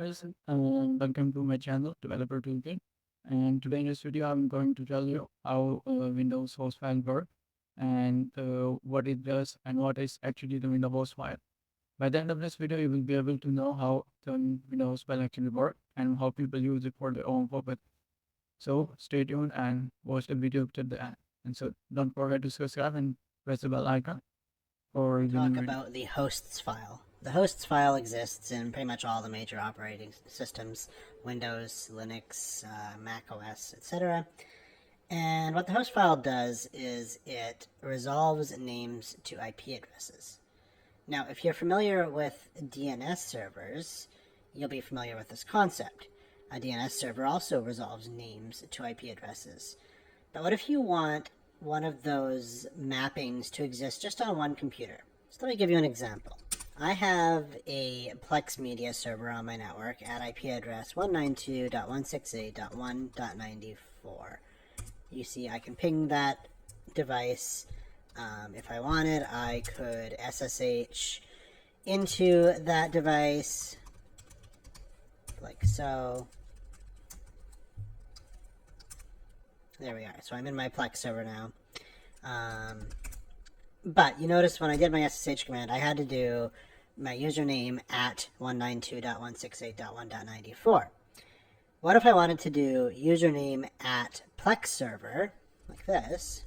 guys, welcome to my channel, Developer Toolkit. And today in this video, I'm going to tell you how Windows host file work and what it does and what is actually the Windows host file. By the end of this video, you will be able to know how the Windows file actually work and how people use it for their own purpose. So stay tuned and watch the video till the end. And so don't forget to subscribe and press the bell icon for the new Talk video. about the hosts file. The hosts file exists in pretty much all the major operating systems, Windows, Linux, Mac OS, etc. And what the host file does is it resolves names to IP addresses. Now, if you're familiar with DNS servers, you'll be familiar with this concept. A DNS server also resolves names to IP addresses. But what if you want one of those mappings to exist just on one computer? So let me give you an example. I have a Plex Media server on my network at IP address 192.168.1.94. You see, I can ping that device. If I wanted, I could SSH into that device, like so. There we are. So I'm in my Plex server now. But you notice when I did my SSH command, I had to do my username at 192.168.1.94. What if I wanted to do username at Plex server, like this,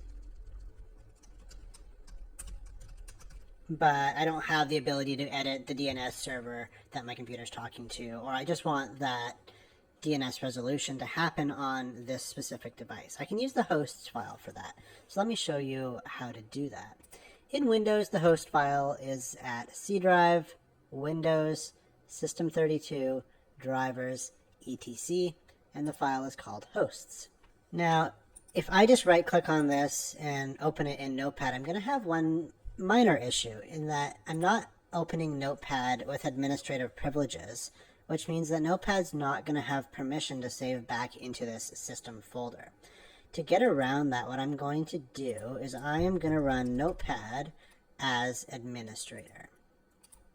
but I don't have the ability to edit the DNS server that my computer's talking to, or I just want that DNS resolution to happen on this specific device? I can use the hosts file for that. So let me show you how to do that. In Windows, the host file is at C drive, Windows, System32, drivers, etc. And the file is called hosts. Now, if I just right click on this and open it in Notepad, I'm going to have one minor issue in that I'm not opening Notepad with administrative privileges, which means that Notepad's not going to have permission to save back into this system folder. To get around that, what I'm going to do is I am going to run Notepad as administrator.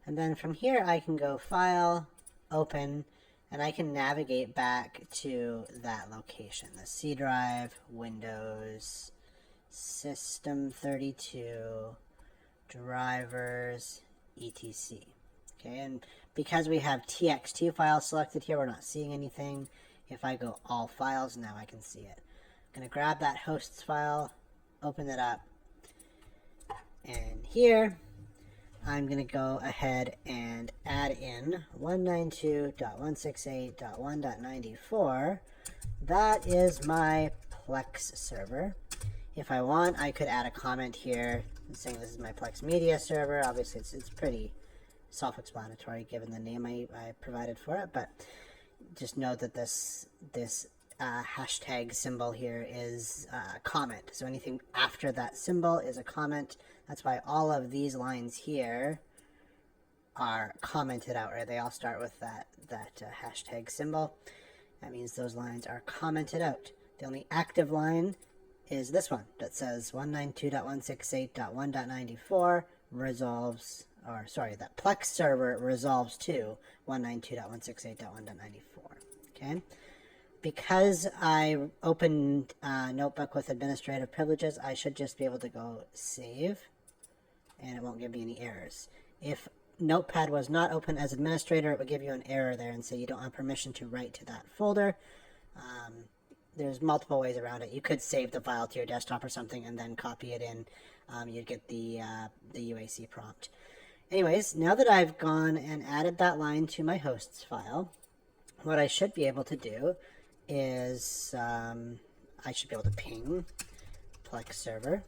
And then from here, I can go File, Open, and I can navigate back to that location, the C drive, Windows, System32, drivers, etc. Okay, and because we have txt files selected here, we're not seeing anything. If I go all files, now I can see it. I'm going to grab that hosts file, open it up, and here I'm going to go ahead and add in 192.168.1.94. That is my Plex server. If I want, I could add a comment here saying this is my Plex Media server. Obviously, it's pretty self-explanatory given the name I provided for it, but just note that this hashtag symbol here is comment. So anything after that symbol is a comment. That's why all of these lines here are commented out, right? They all start with that hashtag symbol. That means those lines are commented out. The only active line is this one that says 192.168.1.94 resolves, or sorry, that Plex server resolves to 192.168.1.94. Okay? Because I opened Notebook with administrative privileges, I should just be able to go save, and it won't give me any errors. If Notepad was not open as administrator, it would give you an error there and say you don't have permission to write to that folder. There's multiple ways around it. You could save the file to your desktop or something and then copy it in. You'd get the UAC prompt. Anyways, now that I've gone and added that line to my hosts file, what I should be able to do is I should be able to ping Plex server,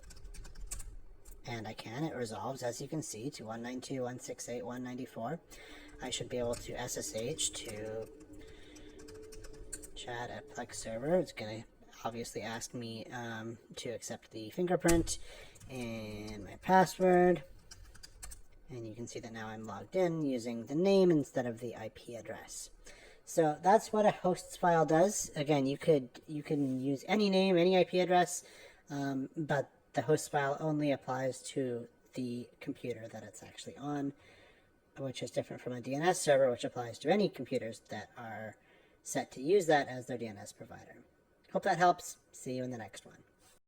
and I can. It resolves, as you can see, to 192.168.194. I should be able to SSH to chat at Plex server. It's going to obviously ask me to accept the fingerprint and my password. And you can see that now I'm logged in using the name instead of the IP address. So that's what a hosts file does. Again, you can use any name, any IP address, but the host file only applies to the computer that it's actually on. which is different from a DNS server, which applies to any computers that are set to use that as their DNS provider. Hope that helps. See you in the next one.